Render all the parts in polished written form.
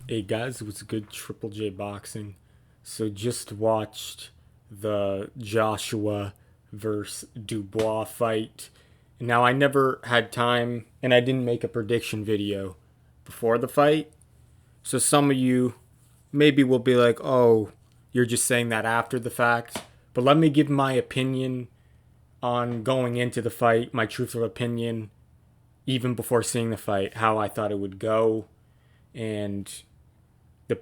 Hey guys, it was good Triple J boxing. So just watched the Joshua versus Dubois fight. Now I never had time and I didn't make a prediction video before the fight. So some of you maybe will be like, "Oh, you're just saying that after the fact." But let me give my opinion on going into the fight, my truthful opinion even before seeing the fight, how I thought it would go and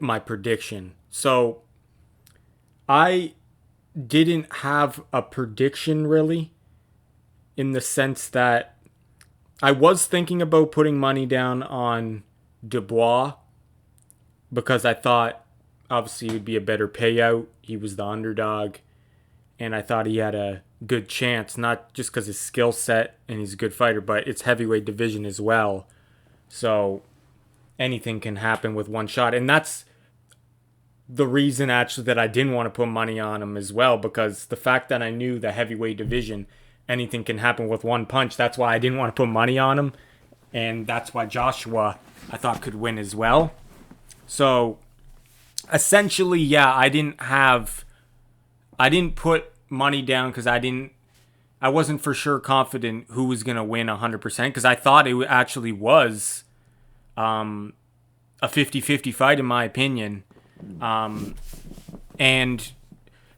my prediction. So I didn't have a prediction really, in the sense that I was thinking about putting money down on Dubois because I thought obviously it would be a better payout. He was the underdog, and I thought he had a good chance, not just because his skill set and he's a good fighter, but it's heavyweight division as well. So anything can happen with one shot. And that's the reason actually that I didn't want to put money on him as well, because the fact that I knew the heavyweight division, anything can happen with one punch. That's why I didn't want to put money on him. And that's why Joshua, I thought, could win as well. So essentially, yeah, I didn't put money down because I wasn't for sure confident who was going to win 100%, because I thought it actually was a 50-50 fight in my opinion. And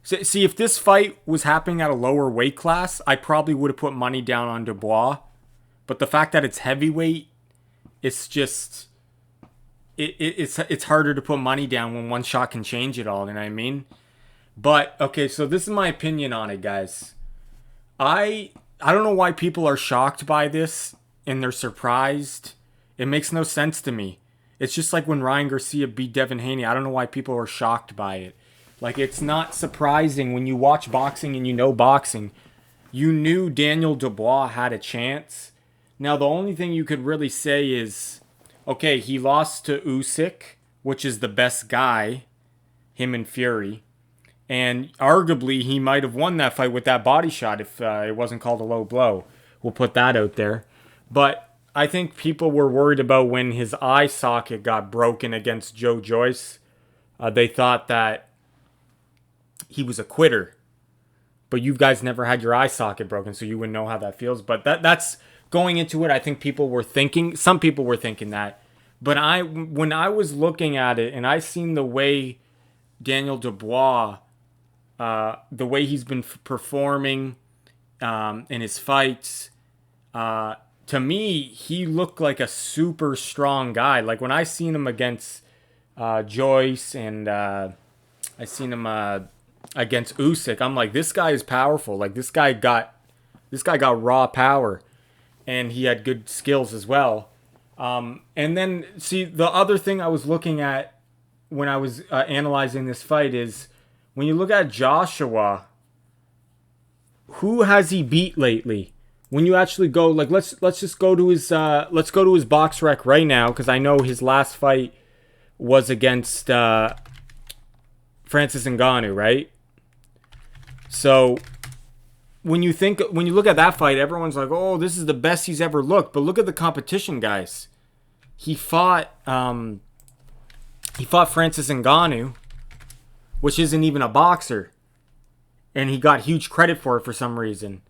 see, if this fight was happening at a lower weight class, I probably would have put money down on Dubois. But the fact that it's heavyweight, it's just it's harder to put money down when one shot can change it all. You know what I mean? But okay, so this is my opinion on it, guys. I don't know why people are shocked by this and they're surprised. It makes no sense to me. It's just like when Ryan Garcia beat Devin Haney. I don't know why people are shocked by it. Like, it's not surprising when you watch boxing and you know boxing. You knew Daniel Dubois had a chance. Now, the only thing you could really say is, okay, he lost to Usyk, which is the best guy, him and Fury. And arguably, he might have won that fight with that body shot if it wasn't called a low blow. We'll put that out there. But I think people were worried about when his eye socket got broken against Joe Joyce. They thought that he was a quitter. But you guys never had your eye socket broken, so you wouldn't know how that feels. But that's going into it. I think people were thinking, some people were thinking that. But when I was looking at it and I seen the way Daniel Dubois, the way he's been performing in his fights, to me, he looked like a super strong guy. Like when I seen him against Joyce and I seen him against Usyk, I'm like, this guy is powerful. Like this guy got raw power, and he had good skills as well. And then see, the other thing I was looking at when I was analyzing this fight is when you look at Joshua, who has he beat lately? When you actually go, like, let's just go to his box rec right now, because I know his last fight was against Francis Ngannou, right? So when you look at that fight, everyone's like, "Oh, this is the best he's ever looked." But look at the competition, guys. He fought Francis Ngannou, which isn't even a boxer, and he got huge credit for it for some reason.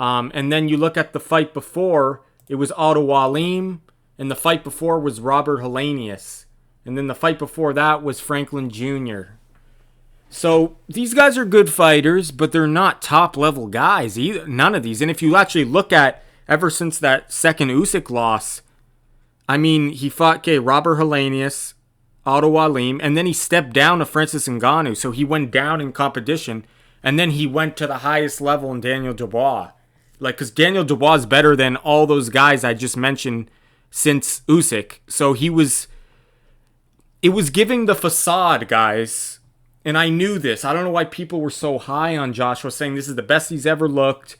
And then you look at the fight before, it was Otto Wallin, and the fight before was Robert Helenius, and then the fight before that was Franklin Jr. So these guys are good fighters, but they're not top-level guys either. None of these. And if you actually look at, ever since that second Usyk loss, I mean, he fought Robert Helenius, Otto Wallin, and then he stepped down to Francis Ngannou, so he went down in competition, and then he went to the highest level in Daniel Dubois. Like, because Daniel Dubois is better than all those guys I just mentioned since Usyk. So it was giving the facade, guys. And I knew this. I don't know why people were so high on Joshua, saying this is the best he's ever looked.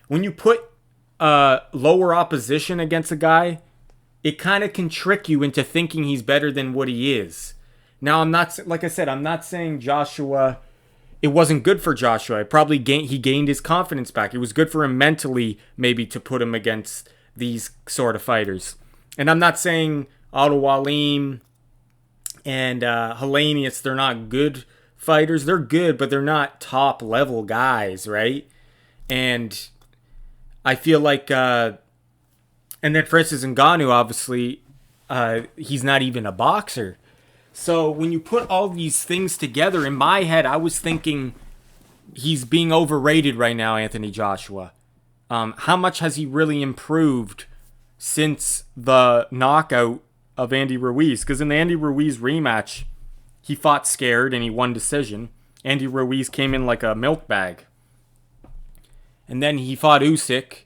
When you put lower opposition against a guy, it kind of can trick you into thinking he's better than what he is. Now, I'm not saying Joshua, it wasn't good for Joshua. He gained his confidence back. It was good for him mentally, maybe, to put him against these sort of fighters. And I'm not saying Otto Wallin and Hellenius, they're not good fighters. They're good, but they're not top level guys, right? And I feel like, and then Francis Ngannou, obviously, he's not even a boxer. So when you put all these things together, in my head, I was thinking he's being overrated right now, Anthony Joshua. How much has he really improved since the knockout of Andy Ruiz? Because in the Andy Ruiz rematch, he fought scared and he won decision. Andy Ruiz came in like a milk bag. And then he fought Usyk.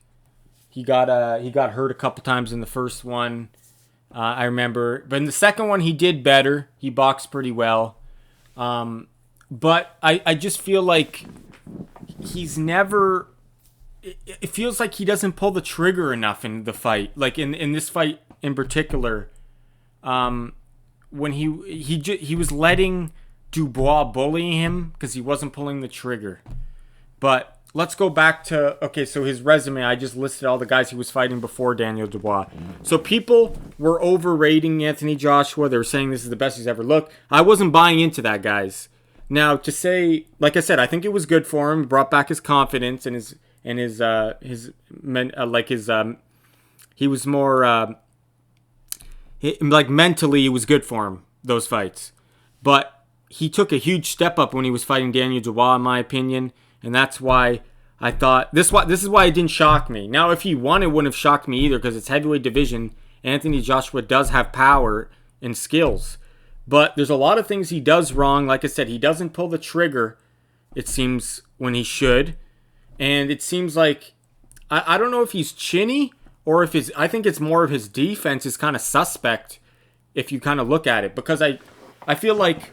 He got hurt a couple times in the first one, I remember. But in the second one, he did better. He boxed pretty well. But I just feel like he's never... It feels like he doesn't pull the trigger enough in the fight. Like in this fight in particular, when he was letting Dubois bully him because he wasn't pulling the trigger. But let's go back to, okay, so his resume, I just listed all the guys he was fighting before Daniel Dubois. So people were overrating Anthony Joshua. They were saying this is the best he's ever looked. I wasn't buying into that, guys. Now, to say, like I said, I think it was good for him. Brought back his confidence and he was more, like mentally it was good for him, those fights. But he took a huge step up when he was fighting Daniel Dubois, in my opinion. And that's why I thought, this is why it didn't shock me. Now, if he won, it wouldn't have shocked me either, because it's heavyweight division. Anthony Joshua does have power and skills. But there's a lot of things he does wrong. Like I said, he doesn't pull the trigger, it seems, when he should. And it seems like, I don't know if he's chinny, or if I think it's more of his defense is kind of suspect, if you kind of look at it. Because I feel like,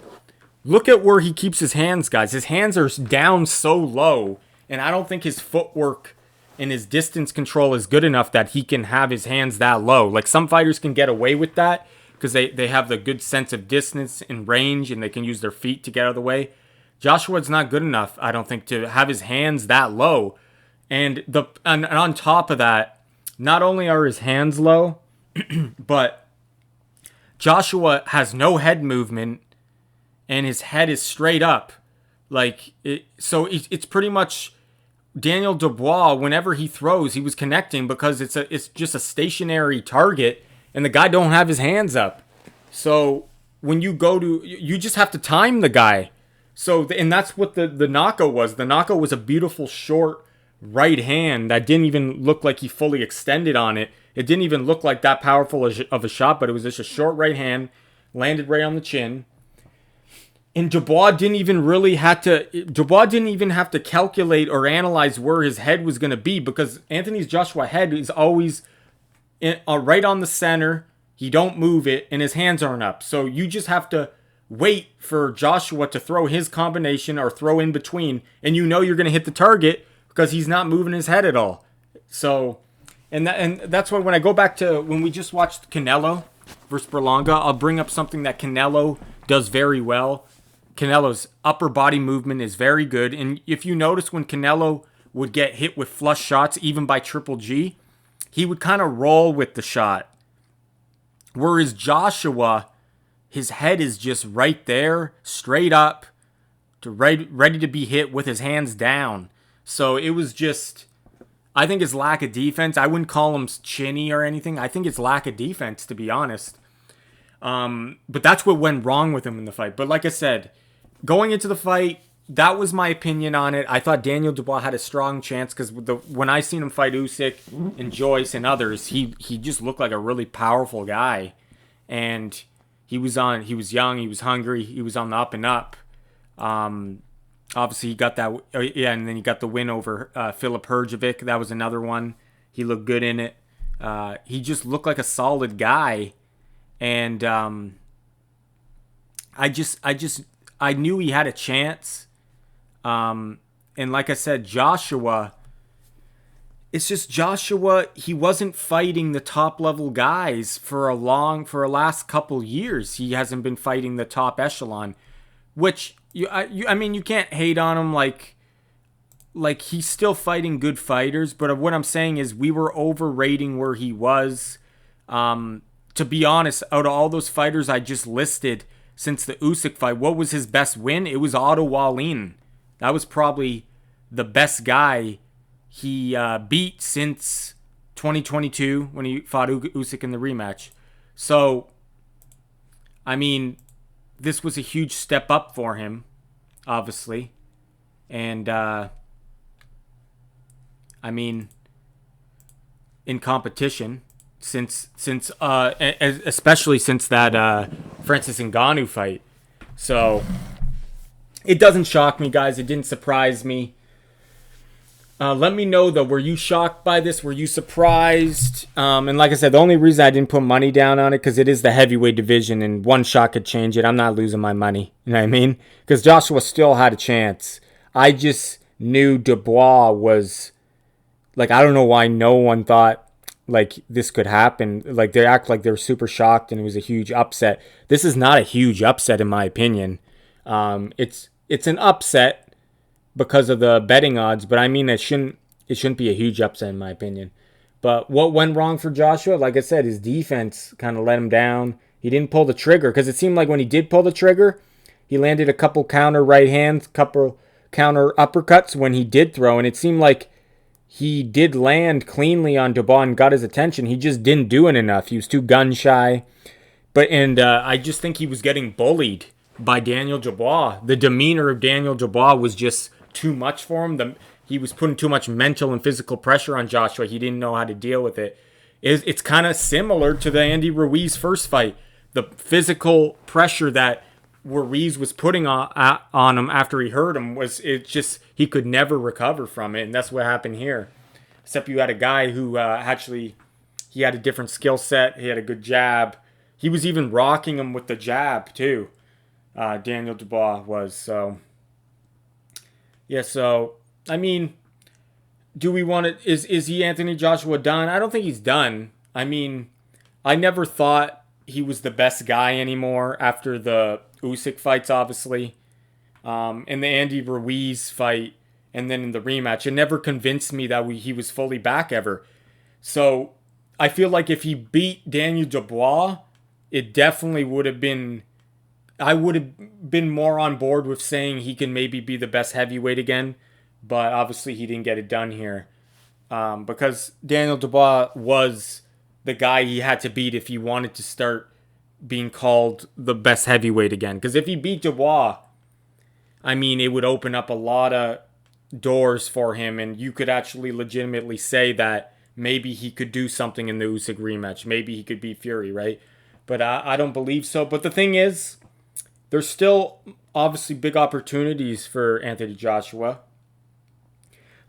look at where he keeps his hands, guys. His hands are down so low, and I don't think his footwork and his distance control is good enough that he can have his hands that low. Like, some fighters can get away with that because they have the good sense of distance and range, and they can use their feet to get out of the way. Joshua's not good enough, I don't think, to have his hands that low. And on top of that, not only are his hands low, but Joshua has no head movement, and his head is straight up. So it's pretty much Daniel Dubois, whenever he throws, he was connecting because it's just a stationary target, and the guy don't have his hands up. So when you you just have to time the guy. So, and that's what the knockout was. The knockout was a beautiful short right hand that didn't even look like he fully extended on it. It didn't even look like that powerful of a shot, but it was just a short right hand, landed right on the chin. And Dubois didn't even have to calculate or analyze where his head was going to be, because Anthony Joshua's head is always right on the center. He don't move it, and his hands aren't up. So you just have to wait for Joshua to throw his combination or throw in between, and you know you're going to hit the target because he's not moving his head at all. So, and that's why when I go back to when we just watched Canelo versus Berlanga, I'll bring up something that Canelo does very well. Canelo's upper body movement is very good, and if you notice when Canelo would get hit with flush shots, even by Triple G, he would kind of roll with the shot. Whereas Joshua, his head is just right there, straight up, ready to be hit with his hands down. So it was just, I think his lack of defense, I wouldn't call him chinny or anything. I think it's lack of defense, to be honest. But that's what went wrong with him in the fight. But like I said, going into the fight, that was my opinion on it. I thought Daniel Dubois had a strong chance because when I seen him fight Usyk and Joyce and others, he just looked like a really powerful guy. And he was young, he was hungry, he was on the up and up. Obviously, he got that, and then he got the win over Filip Hrgovic. That was another one. He looked good in it. He just looked like a solid guy, and I knew he had a chance. And like I said, Joshua, it's just Joshua, he wasn't fighting the top level guys for a last couple years. He hasn't been fighting the top echelon, which I mean, you can't hate on him. Like he's still fighting good fighters, but what I'm saying is we were overrating where he was. To be honest, out of all those fighters I just listed, since the Usyk fight. What was his best win? It was Otto Wallin. That was probably the best guy he beat since 2022 when he fought Usyk in the rematch. So, I mean, this was a huge step up for him, obviously. And, I mean, in competition, since especially since that Francis Ngannou fight. So, it doesn't shock me, guys. It didn't surprise me. Let me know, though, were you shocked by this? Were you surprised? And like I said, the only reason I didn't put money down on it, because it is the heavyweight division, and one shot could change it. I'm not losing my money. You know what I mean? Because Joshua still had a chance. I just knew Dubois was, like, I don't know why no one thought, like, this could happen. Like, they act like they were super shocked and it was a huge upset. This is not a huge upset, in my opinion. It's an upset because of the betting odds, but I mean, it shouldn't be a huge upset in my opinion. But what went wrong for Joshua? Like I said, his defense kind of let him down. He didn't pull the trigger, because it seemed like when he did pull the trigger, he landed a couple counter right hands, couple counter uppercuts when he did throw, and it seemed like he did land cleanly on Dubois and got his attention. He just didn't do it enough. He was too gun shy. I just think he was getting bullied by Daniel Dubois. The demeanor of Daniel Dubois was just too much for him. He was putting too much mental and physical pressure on Joshua. He didn't know how to deal with it. It's kind of similar to the Andy Ruiz first fight. The physical pressure that Ruiz was putting on him after he hurt him he could never recover from it, and that's what happened here. Except you had a guy who he had a different skill set. He had a good jab. He was even rocking him with the jab too. Daniel Dubois was so. Yeah, so, I mean, do we want to... Is he Anthony Joshua done? I don't think he's done. I mean, I never thought he was the best guy anymore after the Usyk fights, obviously. In the Andy Ruiz fight, and then in the rematch. It never convinced me that he was fully back ever. So, I feel like if he beat Daniel Dubois, it definitely would have been... I would have been more on board with saying he can maybe be the best heavyweight again, but obviously he didn't get it done here. Because Daniel Dubois was the guy he had to beat if he wanted to start being called the best heavyweight again. Because if he beat Dubois, I mean, it would open up a lot of doors for him, and you could actually legitimately say that maybe he could do something in the Usyk rematch. Maybe he could beat Fury, right? But I don't believe so. But the thing is, there's still obviously big opportunities for Anthony Joshua.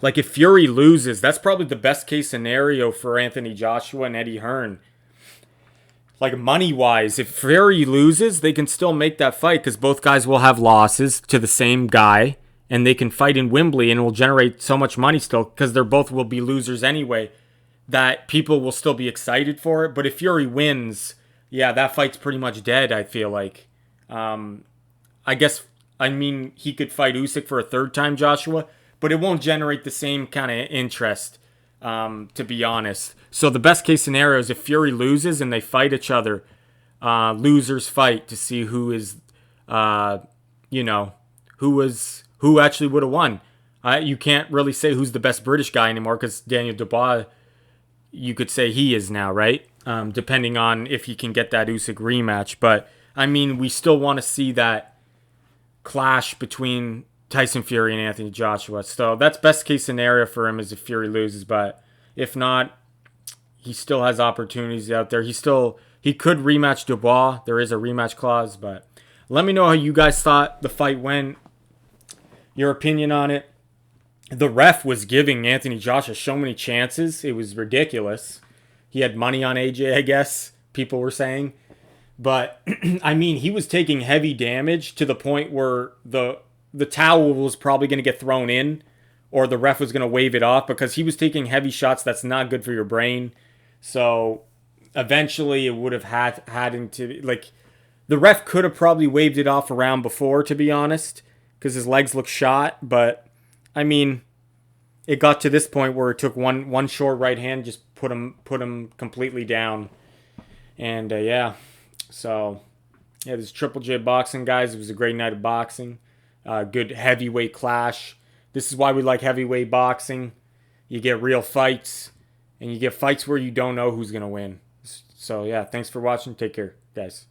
Like, if Fury loses, that's probably the best case scenario for Anthony Joshua and Eddie Hearn. Like, money-wise, if Fury loses, they can still make that fight because both guys will have losses to the same guy, and they can fight in Wembley, and it will generate so much money still because they're both will be losers anyway that people will still be excited for it. But if Fury wins, yeah, that fight's pretty much dead, I feel like. I mean, he could fight Usyk for a third time, Joshua, but it won't generate the same kind of interest, to be honest. So the best case scenario is if Fury loses and they fight each other, losers fight to see who is, who actually would have won. You can't really say who's the best British guy anymore because Daniel Dubois, you could say he is now, right? Depending on if he can get that Usyk rematch, but I mean, we still want to see that clash between Tyson Fury and Anthony Joshua. So that's best case scenario for him is if Fury loses. But if not, he still has opportunities out there. He could rematch Dubois. There is a rematch clause. But let me know how you guys thought the fight went. Your opinion on it. The ref was giving Anthony Joshua so many chances. It was ridiculous. He had money on AJ, I guess, people were saying. But, I mean, he was taking heavy damage to the point where the towel was probably going to get thrown in or the ref was going to wave it off because he was taking heavy shots. That's not good for your brain. So, eventually, it would have had to, like, the ref could have probably waved it off a round before, to be honest, because his legs looked shot. But, I mean, it got to this point where it took one short right hand, just put him completely down. And, yeah. So, Yeah, this is Triple J Boxing, guys. It was a great night of boxing. Good heavyweight clash. This is why we like heavyweight boxing. You get real fights, and you get fights where you don't know who's going to win. So, yeah, thanks for watching. Take care, guys.